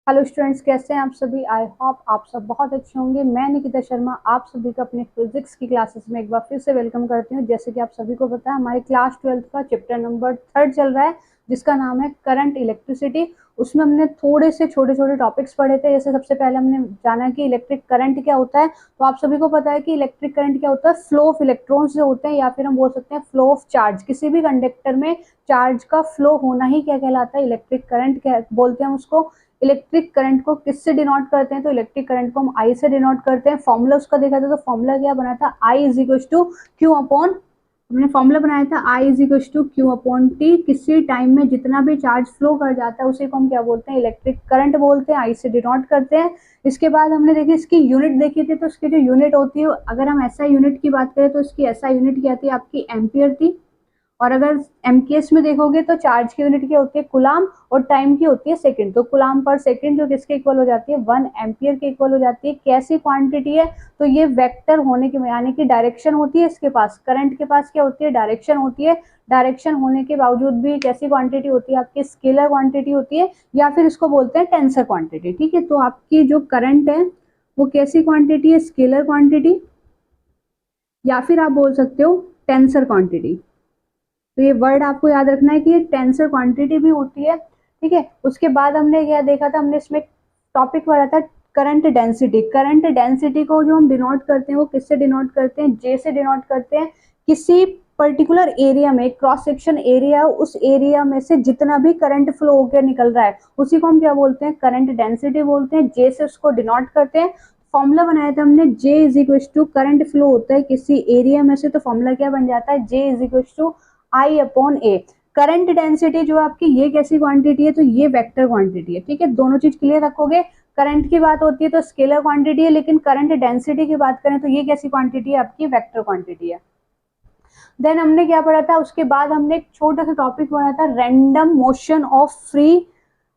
Hello students, कैसे हैं आप सभी। आई होप आप सब बहुत अच्छे होंगे। मैं निकिता शर्मा आप सभी का अपने फिजिक्स की क्लासेस में एक बार फिर से वेलकम करती हूं। जैसे कि आप सभी को पता है, हमारे क्लास 12th का चैप्टर नंबर 3 चल रहा है, जिसका नाम है करंट इलेक्ट्रिसिटी। उसमें हमने थोड़े से छोटे छोटे टॉपिक्स पढ़े थे। जैसे सबसे पहले हमने जाना कि इलेक्ट्रिक करंट क्या होता है। तो आप सभी को पता है कि इलेक्ट्रिक करंट क्या होता है। फ्लो ऑफ इलेक्ट्रॉन्स जो होते हैं, या फिर हम बोल सकते हैं फ्लो ऑफ चार्ज। किसी भी कंडक्टर में चार्ज का फ्लो होना ही क्या कहलाता है, इलेक्ट्रिक करंट बोलते हैं उसको। इलेक्ट्रिक करंट को किससे डिनोट करते हैं, तो इलेक्ट्रिक करंट को हम आई से डिनोट करते हैं। फॉर्मूला उसका देखा था, तो फॉर्मूला क्या बना था, I is equal to Q upon, हमने फॉर्मूला बनाया था I is equal to Q upon T. किसी टाइम में जितना भी चार्ज फ्लो कर जाता है उसी को हम क्या बोलते हैं, इलेक्ट्रिक करंट बोलते हैं, आई से डिनोट करते हैं। इसके बाद हमने देखी इसकी यूनिट देखी थी। तो इसकी जो यूनिट होती है, अगर हम एसआई यूनिट की बात करें तो इसकी एसआई यूनिट क्या थी, आपकी एम्पियर थी। और अगर एमकेएस में देखोगे तो चार्ज की यूनिट क्या होती है, कुलाम, और टाइम की होती है सेकंड। तो कुलाम पर सेकंड जो किसके इक्वल हो जाती है, 1 एम्पियर के इक्वल हो जाती है। कैसी क्वांटिटी है, तो ये वेक्टर होने की यानी कि डायरेक्शन होती है इसके पास। करंट के पास क्या होती है, डायरेक्शन होती है। डायरेक्शन होने के बावजूद भी कैसी क्वांटिटी होती है, आपकी स्केलर क्वांटिटी होती है, या फिर इसको बोलते हैं टेंसर क्वांटिटी। ठीक है, तो आपकी जो करंट है वो कैसी क्वांटिटी है, स्केलर क्वांटिटी, या फिर आप बोल सकते हो टेंसर क्वांटिटी। तो ये वर्ड आपको याद रखना है कि ये टेंसर क्वांटिटी भी होती है। ठीक है, उसके बाद हमने क्या देखा था, हमने इसमें टॉपिक पढ़ा था करंट डेंसिटी। करंट डेंसिटी को जो हम डिनोट करते हैं वो किससे डिनोट करते हैं, जे से डिनोट करते हैं। किसी पर्टिकुलर एरिया में, क्रॉस सेक्शन एरिया, उस एरिया में से जितना भी करंट फ्लो होकर निकल रहा है उसी को हम क्या बोलते हैं, करंट डेंसिटी बोलते हैं। जे से उसको डिनोट करते हैं। फॉर्मूला बनाया था हमने, J is equal to, current flow होता है किसी एरिया में से, तो फॉर्मूला क्या बन जाता है, J is equal to I upon A. Current density जो आपकी, ये कैसी क्वांटिटी है, तो ये वेक्टर क्वांटिटी है। ठीक है, दोनों चीज क्लियर रखोगे। करंट की बात होती है तो स्केलर क्वांटिटी है, लेकिन करंट डेंसिटी की बात करें तो ये कैसी क्वांटिटी है, आपकी वेक्टर क्वांटिटी है। देन हमने क्या पढ़ा था, उसके बाद हमने एक छोटा सा टॉपिक पढ़ा था, रैंडम मोशन ऑफ फ्री,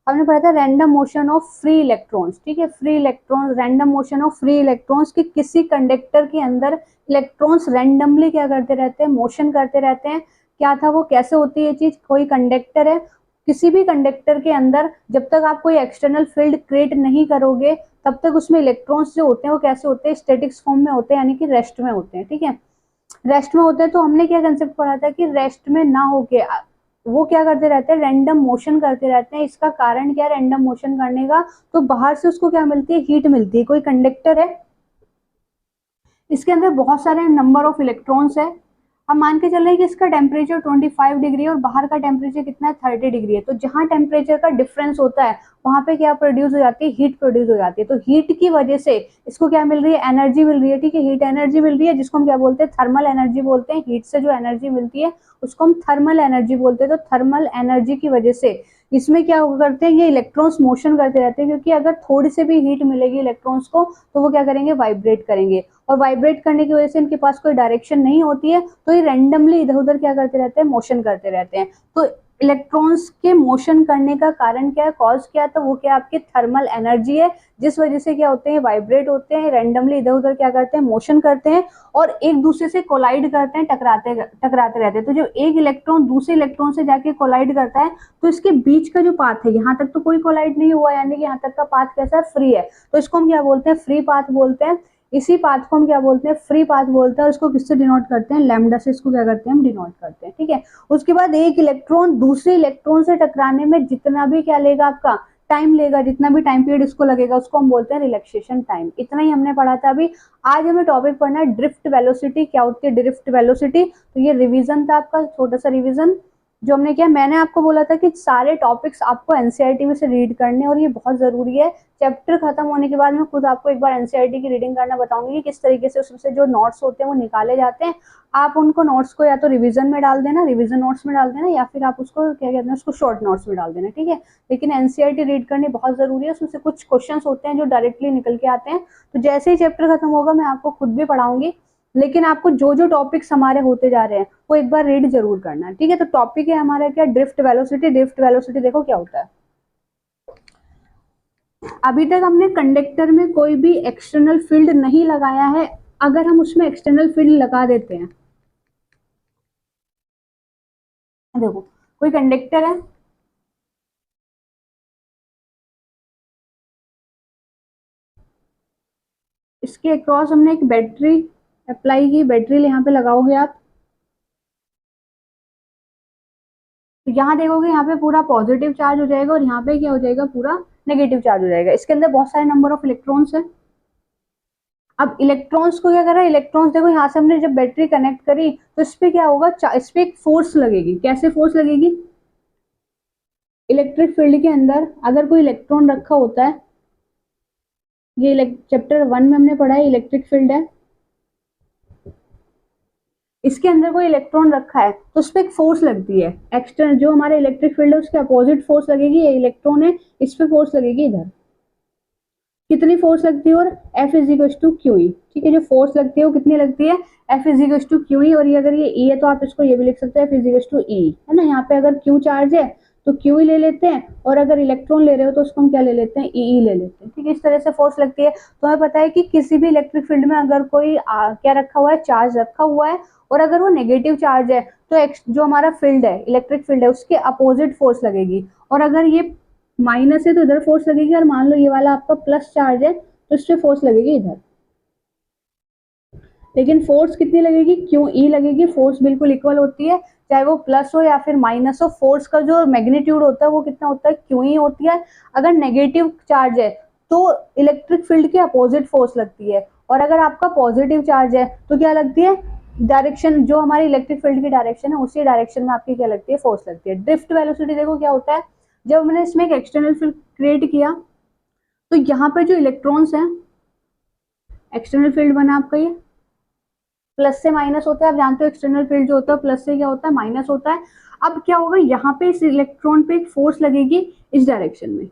हमने पढ़ा था random motion of free electrons. ठीक है, free electrons, random motion of free electrons, कि किसी कंडक्टर के अंदर इलेक्ट्रॉन्स रैंडमली क्या करते रहते हैं, मोशन करते रहते हैं। क्या था वो, कैसे होती है ये चीज, कोई कंडक्टर है, किसी भी कंडक्टर के अंदर जब तक आप कोई एक्सटर्नल फील्ड क्रिएट नहीं करोगे तब तक उसमें इलेक्ट्रॉन्स जो होते हैं वो कैसे होते हैं, स्टैटिक्स फॉर्म में होते हैं, यानी कि रेस्ट में होते हैं। ठीक है, रेस्ट में होते हैं। तो हमने क्या कंसेप्ट पढ़ा था कि रेस्ट में ना होके वो क्या करते रहते हैं, रैंडम मोशन करते रहते हैं। इसका कारण क्या है रैंडम मोशन करने का, तो बाहर से उसको क्या मिलती है, हीट मिलती है। कोई कंडक्टर है, इसके अंदर बहुत सारे नंबर ऑफ इलेक्ट्रॉन्स है। हम मान के चल रहे हैं कि इसका टेम्परेचर 25 डिग्री है और बाहर का टेम्परेचर कितना है, 30 डिग्री है। तो जहां टेम्परेचर का डिफरेंस होता है वहां पे क्या प्रोड्यूस हो जाती है, हीट प्रोड्यूस हो जाती है। तो हीट की वजह से इसको क्या मिल रही है, एनर्जी मिल रही है। ठीक है, हीट एनर्जी मिल रही है, जिसको हम क्या बोलते हैं, थर्मल एनर्जी बोलते हैं। हीट से जो एनर्जी मिलती है उसको हम थर्मल एनर्जी बोलते हैं। तो थर्मल एनर्जी की वजह से इसमें क्या करते हैं, ये इलेक्ट्रॉन्स मोशन करते रहते हैं, क्योंकि अगर थोड़ी से भी हीट मिलेगी इलेक्ट्रॉन्स को तो वो क्या करेंगे, वाइब्रेट करेंगे। और वाइब्रेट करने की वजह से इनके पास कोई डायरेक्शन नहीं होती है, तो ये रैंडमली इधर उधर क्या करते रहते हैं, मोशन करते रहते हैं। तो इलेक्ट्रॉन्स के मोशन करने का कारण क्या है, कॉज क्या है, तो वो क्या आपकी थर्मल एनर्जी है, जिस वजह से क्या होते हैं, वाइब्रेट होते हैं, रैंडमली इधर उधर क्या करते हैं, मोशन करते हैं, और एक दूसरे से कोलाइड करते हैं, टकराते टकराते रहते हैं। तो जो एक इलेक्ट्रॉन दूसरे इलेक्ट्रॉन से जाके कोलाइड करता है, तो इसके बीच का जो पाथ है, यहाँ तक तो कोई कोलाइड नहीं हुआ, यानी कि यहाँ तक का पाथ कैसा है, फ्री है। तो इसको हम क्या बोलते हैं, फ्री पाथ बोलते हैं। इसी पाथ को हम क्या बोलते हैं, फ्री पाथ बोलते हैं। और इसको किससे डिनोट करते हैं, लैम्डा से इसको क्या करते हैं, हम डिनोट करते हैं। ठीक है, उसके बाद एक इलेक्ट्रॉन दूसरे इलेक्ट्रॉन से टकराने में जितना भी क्या लेगा, आपका टाइम लेगा, जितना भी टाइम पीरियड इसको लगेगा उसको हम बोलते हैं रिलैक्सेशन टाइम। इतना ही हमने पढ़ा था अभी। आज हमें टॉपिक पढ़ना है ड्रिफ्ट वेलोसिटी। क्या होती है ड्रिफ्ट वेलोसिटी, तो ये रिवीजन था आपका, छोटा सा रिवीजन जो हमने किया। मैंने आपको बोला था कि सारे टॉपिक्स आपको एनसीईआरटी में से रीड करने, और ये बहुत जरूरी है। चैप्टर खत्म होने के बाद मैं खुद आपको एक बार एनसीईआरटी की रीडिंग करना बताऊंगी कि किस तरीके से उसमें जो नोट्स होते हैं वो निकाले जाते हैं। आप उनको नोट्स को या तो रिवीजन में डाल देना, रिवीजन नोट्स में डाल देना, या फिर आप उसको क्या कहते हैं, उसको शॉर्ट नोट्स में डाल देना। ठीक है, लेकिन एनसीईआरटी रीड करनी बहुत जरूरी है। उसमें से कुछ क्वेश्चंस होते हैं जो डायरेक्टली निकल के आते हैं। तो जैसे ही चैप्टर खत्म होगा मैं आपको खुद भी पढ़ाऊंगी, लेकिन आपको जो जो टॉपिक्स हमारे होते जा रहे हैं वो एक बार रीड जरूर करना है। ठीक है, तो टॉपिक है हमारा क्या, ड्रिफ्ट वेलोसिटी। ड्रिफ्ट वेलोसिटी देखो क्या होता है। अभी तक हमने कंडक्टर में कोई भी एक्सटर्नल फील्ड नहीं लगाया है। अगर हम उसमें एक्सटर्नल फील्ड लगा देते हैं, देखो कोई कंडक्टर है, इसके अक्रॉस हमने एक बैटरी अप्लाई की, बैटरी यहाँ पे लगाओगे आप, तो यहाँ देखोगे यहाँ पे पूरा पॉजिटिव चार्ज हो जाएगा और यहाँ पे क्या हो जाएगा, पूरा नेगेटिव चार्ज हो जाएगा। इसके अंदर बहुत सारे नंबर ऑफ इलेक्ट्रॉन्स है। अब इलेक्ट्रॉन्स को क्या कर रहा है, इलेक्ट्रॉन्स देखो यहाँ से हमने जब बैटरी कनेक्ट करी तो इस पे क्या होगा, इस पे एक फोर्स लगेगी। कैसे फोर्स लगेगी, इलेक्ट्रिक फील्ड के अंदर अगर कोई इलेक्ट्रॉन रखा होता है, ये चैप्टर 1 में हमने पढ़ा है, इलेक्ट्रिक फील्ड है, इसके अंदर कोई इलेक्ट्रॉन रखा है तो उस पर एक फोर्स लगती है एक्सटर्नल, जो हमारे इलेक्ट्रिक फील्ड है उसके अपोजिट फोर्स लगेगी। ये इलेक्ट्रॉन है, इस पे फोर्स लगेगी इधर, कितनी फोर्स लगती है, और F is to q E. ठीक है, जो फोर्स लगती है वो कितनी लगती है, F is to q E. और ये अगर ये E है तो आप इसको ये भी लिख सकते हैं F इज टू ई, है ना। यहाँ पे अगर Q चार्ज है तो क्यू ई ले लेते हैं, और अगर इलेक्ट्रॉन ले रहे हो तो उसको हम क्या ले लेते हैं, ई ले लेते हैं। ठीक है, इस तरह से फोर्स लगती है। तो हमें पता है कि किसी भी इलेक्ट्रिक फील्ड में अगर कोई क्या रखा हुआ है, चार्ज रखा हुआ है, और अगर वो नेगेटिव चार्ज है तो जो हमारा फील्ड है, इलेक्ट्रिक फील्ड है, उसके अपोजिट फोर्स लगेगी। और अगर ये माइनस है तो इधर फोर्स लगेगी, और मान लो ये वाला आपका प्लस चार्ज है तो इस पे फोर्स लगेगी इधर। लेकिन फोर्स कितनी लगेगी, क्यों ई लगेगी। फोर्स बिल्कुल इक्वल होती है, चाहे वो प्लस हो या फिर माइनस हो। फोर्स का जो मैग्नीट्यूड होता है वो कितना होता है, क्यों ई होती है। अगर नेगेटिव चार्ज है तो इलेक्ट्रिक फील्ड के अपोजिट फोर्स लगती है, और अगर आपका पॉजिटिव चार्ज है तो क्या लगती है, डायरेक्शन, जो हमारी इलेक्ट्रिक फील्ड की डायरेक्शन है उसी डायरेक्शन में आपकी क्या लगती है, फोर्स लगती है। ड्रिफ्ट वेलोसिटी देखो क्या होता है, जब हमने इसमें एक एक्सटर्नल फील्ड क्रिएट किया तो यहाँ पे जो इलेक्ट्रॉन्स हैं, एक्सटर्नल फील्ड बना आपका, ये प्लस से माइनस होता है। आप जानते हो एक्सटर्नल फील्ड जो होता है प्लस से क्या होता है, माइनस होता है। अब क्या होगा, यहाँ पे इस इलेक्ट्रॉन पे एक फोर्स लगेगी इस डायरेक्शन में,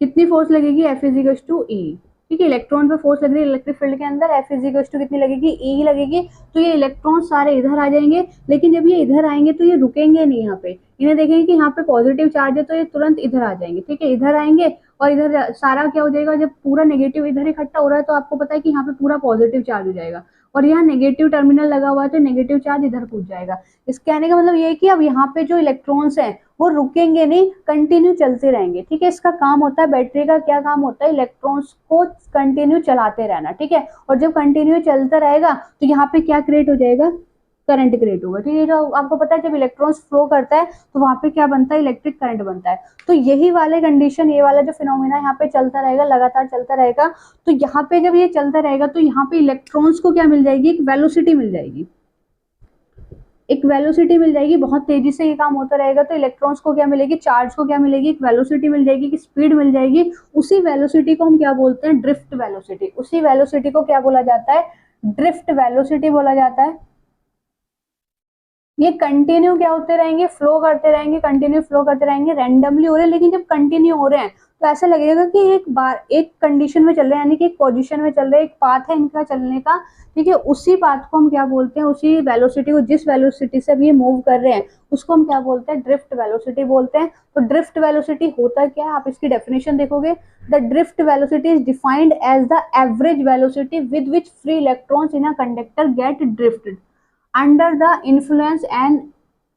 कितनी फोर्स लगेगी, F इज टू ई। ठीक है, इलेक्ट्रॉन पे फोर्स लग रही है इलेक्ट्रिक फील्ड के अंदर, F इज टू कितनी लगेगी, ई लगेगी। तो ये इलेक्ट्रॉन सारे इधर आ जाएंगे, लेकिन जब ये इधर आएंगे तो ये रुकेंगे नहीं यहाँ पे, इन्हें देखेंगे कि यहाँ पे पॉजिटिव चार्ज है तो ये तुरंत इधर आ जाएंगे। ठीक है, इधर आएंगे और इधर सारा क्या हो जाएगा, जब पूरा नेगेटिव इधर इकट्ठा हो रहा है तो आपको पता है कि यहाँ पे पूरा पॉजिटिव चार्ज हो जाएगा, और यहाँ नेगेटिव टर्मिनल लगा हुआ है तो नेगेटिव चार्ज इधर कूद जाएगा। इस कहने का मतलब ये है कि अब यहाँ पे जो इलेक्ट्रॉन्स हैं वो रुकेंगे नहीं, कंटिन्यू चलते रहेंगे। ठीक है, इसका काम होता है, बैटरी का क्या काम होता है, इलेक्ट्रॉन्स को कंटिन्यू चलाते रहना। ठीक है, और जब कंटिन्यू चलता रहेगा तो यहाँ पे क्या क्रिएट हो जाएगा, करंट क्रिएट होगा। ठीक है, जो आपको पता है जब इलेक्ट्रॉन्स फ्लो करता है तो वहां पे क्या बनता है, इलेक्ट्रिक करंट बनता है। तो यही वाले कंडीशन, ये वाला जो फिनोमिना यहाँ पे चलता रहेगा, लगातार चलता रहेगा। तो यहाँ पे जब ये चलता रहेगा तो यहाँ पे इलेक्ट्रॉन्स को क्या मिल जाएगी, एक वेलोसिटी मिल जाएगी, एक वेलोसिटी मिल जाएगी। बहुत तेजी से ये काम होता रहेगा तो इलेक्ट्रॉन्स को क्या मिलेगी, चार्ज को क्या मिलेगी, एक वेलोसिटी मिल जाएगी, एक स्पीड मिल जाएगी। उसी वेलोसिटी को हम क्या बोलते हैं, ड्रिफ्ट वेलोसिटी। उसी वेलोसिटी को क्या बोला जाता है, ड्रिफ्ट वेलोसिटी बोला जाता है। ये कंटिन्यू क्या होते रहेंगे, फ्लो करते रहेंगे, कंटिन्यू फ्लो करते रहेंगे, रैंडमली हो रहे हैं, लेकिन जब कंटिन्यू हो रहे हैं तो ऐसा लगेगा कि एक बार एक कंडीशन में चल रहे हैं, यानी कि एक पोजीशन में चल रहे हैं, एक पाथ है इनका चलने का। ठीक है, उसी पाथ को हम क्या बोलते हैं, उसी वेलोसिटी को, जिस वेलोसिटी से ये मूव कर रहे हैं उसको हम क्या बोलते हैं, ड्रिफ्ट वेलोसिटी बोलते हैं। तो ड्रिफ्ट वेलोसिटी होता क्या है, आप इसकी डेफिनेशन देखोगे, the drift velocity is defined as the average velocity with which free electrons in a conductor get drifted under the influence and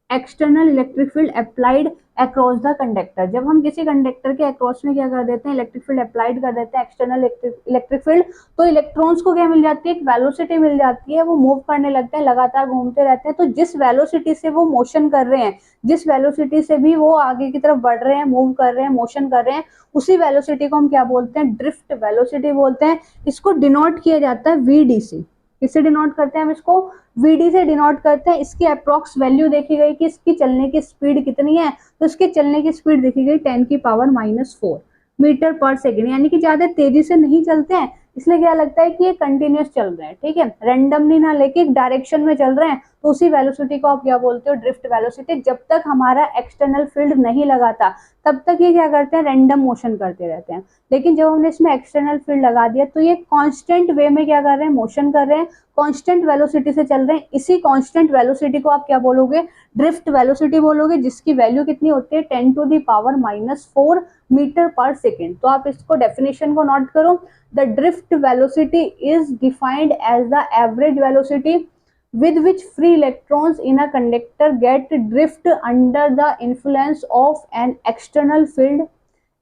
external electric field applied across the conductor. जब हम किसी conductor के across में क्या कर देते हैं, electric field applied कर देते हैं, एक्सटर्नल इलेक्ट्रिक फील्ड, तो इलेक्ट्रॉन्स को क्या मिल जाती है, एक वेलोसिटी मिल जाती है, वो मूव करने लगते हैं, लगातार घूमते रहते हैं। तो जिस वेलोसिटी से वो मोशन कर रहे हैं, जिस वेलोसिटी से भी वो आगे की तरफ बढ़ रहे हैं, मूव कर रहे हैं, मोशन कर रहे हैं, उसी वेलोसिटी को हम क्या बोलते हैं, ड्रिफ्ट वेलोसिटी बोलते हैं। इसको डिनोट किया जाता है वीडी से। किससे डिनोट करते हैं हम इसको, वीडी से डिनोट करते हैं। इसकी अप्रोक्स वैल्यू देखी गई कि इसकी चलने की स्पीड कितनी है, तो इसके चलने की स्पीड देखी गई 10⁻⁻⁴ मीटर पर सेकेंड, यानी कि ज्यादा तेजी से नहीं चलते हैं, इसलिए क्या लगता है कि ये कंटिन्यूस चल रहे हैं। ठीक है, रैंडमली ना लेके एक डायरेक्शन में चल रहे हैं, तो उसी वेलोसिटी को आप क्या बोलते हो, ड्रिफ्ट वेलोसिटी। जब तक हमारा एक्सटर्नल फील्ड नहीं लगाता तब तक ये क्या करते हैं, रैंडम मोशन करते रहते हैं। लेकिन जब हमने इसमें एक्सटर्नल फील्ड लगा दिया तो ये कांस्टेंट वे में क्या कर रहे हैं, मोशन कर रहे हैं, कांस्टेंट वेलोसिटी से चल रहे हैं। इसी कांस्टेंट वेलोसिटी को आप क्या बोलोगे, ड्रिफ्ट वेलोसिटी बोलोगे, जिसकी वैल्यू कितनी होती है 10⁻⁻⁴ मीटर पर सेकेंड। तो आप इसको डेफिनेशन को नोट करो, the drift velocity is defined as the average velocity with which free electrons in a conductor get drift under the influence of an external field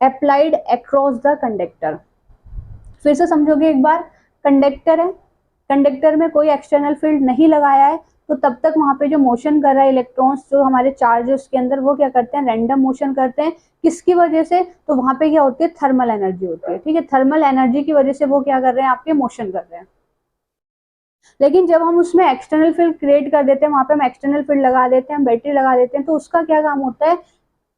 applied across the conductor। फिर से समझोगे एक बार, conductor है, conductor में कोई external field नहीं लगाया है, तो तब तक वहां पे जो मोशन कर रहा है इलेक्ट्रॉन्स, जो हमारे चार्ज है उसके अंदर, वो क्या करते हैं, रैंडम मोशन करते हैं। किसकी वजह से, तो वहां पे क्या होती है, थर्मल एनर्जी होती है, ठीक है, थर्मल एनर्जी की वजह से वो क्या कर रहे हैं, आपके मोशन कर रहे हैं। लेकिन जब हम उसमें एक्सटर्नल फील्ड क्रिएट कर देते हैं, वहां पे हम एक्सटर्नल फील्ड लगा देते हैं, हम बैटरी लगा देते हैं, तो उसका क्या काम होता है,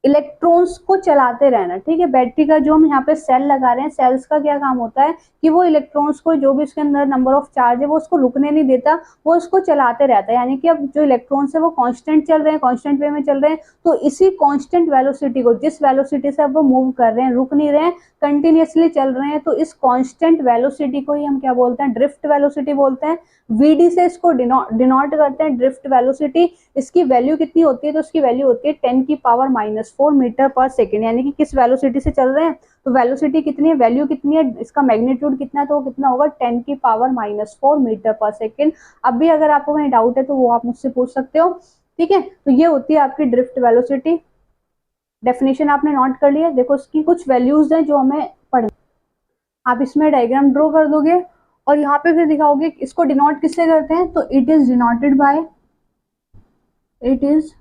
इलेक्ट्रॉन्स को चलाते रहना, ठीक है। बैटरी का जो हम यहाँ पे सेल लगा रहे हैं, सेल्स का क्या काम होता है कि वो इलेक्ट्रॉन्स को, जो भी उसके अंदर नंबर ऑफ चार्ज है, वो उसको रुकने नहीं देता, वो उसको चलाते रहता है। यानी कि अब जो इलेक्ट्रॉन्स है वो कांस्टेंट चल रहे हैं, कांस्टेंट वे में चल रहे हैं, तो इसी कांस्टेंट वेलोसिटी को, जिस वेलोसिटी से अब वो मूव कर रहे हैं, रुक नहीं रहे हैं, कंटिन्यूअसली चल रहे हैं, तो इस कांस्टेंट वेलोसिटी को ही हम क्या बोलते हैं, ड्रिफ्ट वेलोसिटी बोलते हैं। वीडी से इसको डिनोट करते हैं, ड्रिफ्ट वेलोसिटी। इसकी वैल्यू कितनी होती है, तो उसकी वैल्यू होती है 10⁻⁻⁴ मीटर पर सेकेंड। यानी कि किस वेलोसिटी से चल रहे हैं, तो वेलोसिटी कितनी है, वैल्यू कितनी है, इसका मैग्नीट्यूड कितना है, तो वो कितना होगा 10⁻⁻⁴ मीटर पर सेकेंड। अब भी अगर आपको कहीं डाउट है तो वो आप मुझसे पूछ सकते हो, ठीक है। तो ये होती है आपकी ड्रिफ्ट वेलोसिटी। डेफिनेशन आपने नोट कर लिया। देखो इसकी कुछ वैल्यूज हैं जो हमें पढ़, आप इसमें डायग्राम ड्रॉ कर दोगे और यहाँ पे फिर दिखाओगे इसको डिनोट किससे करते हैं, तो it is denoted by, it is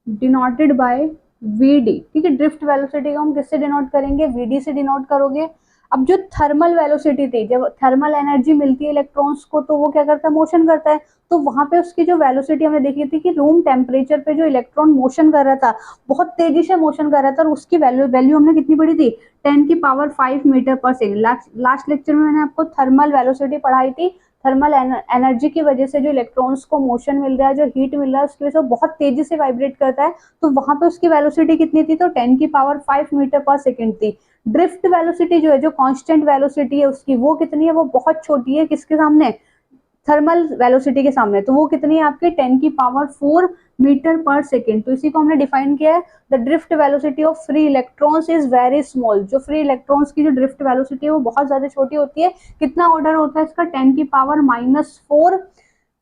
denoted by VD, ठीक है। ड्रिफ्ट वेलोसिटी को हम किससे डिनोट करेंगे, वीडी से डिनोट करोगे। अब जो थर्मल वेलोसिटी थी, जब थर्मल एनर्जी मिलती है इलेक्ट्रॉन्स को, तो वो क्या करता है, मोशन करता है। तो वहां पे उसकी जो वेलोसिटी हमने देखी थी कि रूम टेम्परेचर पे जो इलेक्ट्रॉन मोशन कर रहा था, बहुत तेजी से मोशन कर रहा था, और उसकी वैल्यू हमने कितनी पढ़ी थी, 10�5 मीटर पर सेकेंड। लास्ट लेक्चर में मैंने आपको थर्मल वेलोसिटी पढ़ाई थी। थर्मल एनर्जी की वजह से जो इलेक्ट्रॉन्स को मोशन मिल रहा है, जो हीट मिल रहा है, उसकी वजह से बहुत तेजी से वाइब्रेट करता है। तो वहां पे उसकी वेलोसिटी कितनी थी, तो 10⁵ मीटर पर सेकेंड थी। ड्रिफ्ट वेलोसिटी जो है, जो कांस्टेंट वेलोसिटी है उसकी, वो कितनी है, वो बहुत छोटी है, किसके सामने, थर्मल वेलोसिटी के सामने। तो वो कितनी है आपकी 10⁻⁴ मीटर पर सेकेंड। तो इसी को हमने डिफाइन किया है, the drift velocity of free electrons is very small. जो फ्री इलेक्ट्रॉन्स की जो ड्रिफ्ट वेलोसिटी है वो बहुत ज्यादा छोटी होती है। कितना ऑर्डर होता है इसका, 10⁻⁻⁴,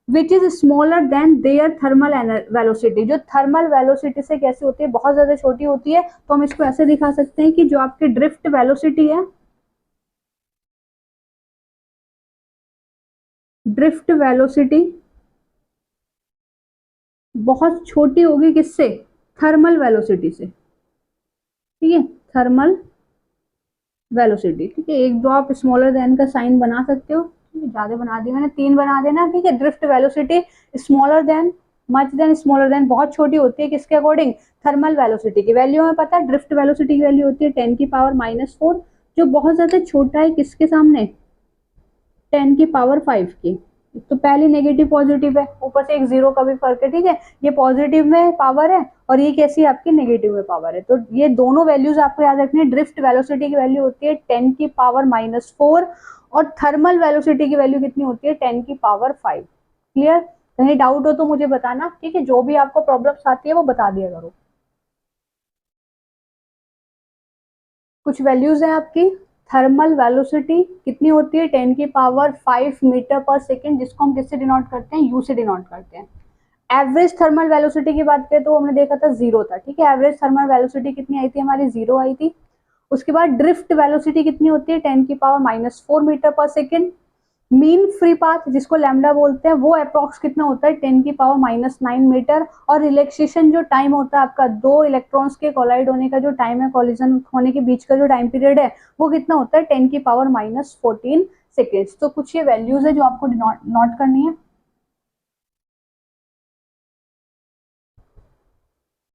which is smaller than their thermal velocity. जो थर्मल वेलोसिटी से कैसी होती है, बहुत ज्यादा छोटी होती है। तो हम इसको ऐसे दिखा सकते हैं कि जो आपकी ड्रिफ्ट वेलोसिटी है, ड्रिफ्ट वेलोसिटी बहुत छोटी होगी, किससे, थर्मल वेलोसिटी से, ठीक है, थर्मल वेलोसिटी, ठीक है। एक दो आप स्मॉलर देन का साइन बना सकते हो, ज्यादा बना दिया मैंने, 3 बना देना, ठीक है। Drift velocity smaller than, much than, smaller than, बहुत छोटी होती है, किसके अकॉर्डिंग, थर्मल वेलोसिटी की। वैल्यू हमें पता है, ड्रिफ्ट वेलोसिटी की वैल्यू होती है 10⁻⁻⁴, जो बहुत ज्यादा छोटा है, किसके सामने, 10⁵ की। तो पहले नेगेटिव पॉजिटिव है, ऊपर से एक जीरो का भी फर्क है, ठीक है। ये पॉजिटिव में पावर है और ये कैसी है आपकी, नेगेटिव में पावर है। तो ये दोनों वैल्यूज आपको याद रखनी है। ड्रिफ्ट वेलोसिटी की वैल्यू होती है 10⁻⁻⁴, और थर्मल वेलोसिटी की वैल्यू कितनी होती है, 10⁵ क्लियर। कहीं डाउट हो तो मुझे बताना, ठीक है। जो भी आपको प्रॉब्लम्स आती है वो बता दिया करो। कुछ वैल्यूज है आपकी, थर्मल वेलोसिटी कितनी होती है, 10⁵ मीटर पर सेकेंड, जिसको हम किससे डिनोट करते हैं, यू से डिनोट करते हैं। एवरेज थर्मल वेलोसिटी की बात करें तो हमने देखा था 0 था, ठीक है। एवरेज थर्मल वेलोसिटी कितनी आई थी हमारी, 0 आई थी। उसके बाद ड्रिफ्ट वेलोसिटी कितनी होती है, 10⁻⁻⁴ मीटर पर सेकेंड। मीन फ्री पाथ जिसको लैम्डा बोलते हैं, वो अप्रोक्स कितना होता है, 10⁻⁻9 मीटर। और रिलैक्सेशन जो टाइम होता है आपका, दो इलेक्ट्रॉन्स के कोलाइड होने का जो टाइम है, कॉलिजन होने के बीच का जो टाइम पीरियड है, वो कितना होता है, 10⁻⁻14 सेकेंड्स। तो कुछ ये वैल्यूज है जो आपको नोट करनी है।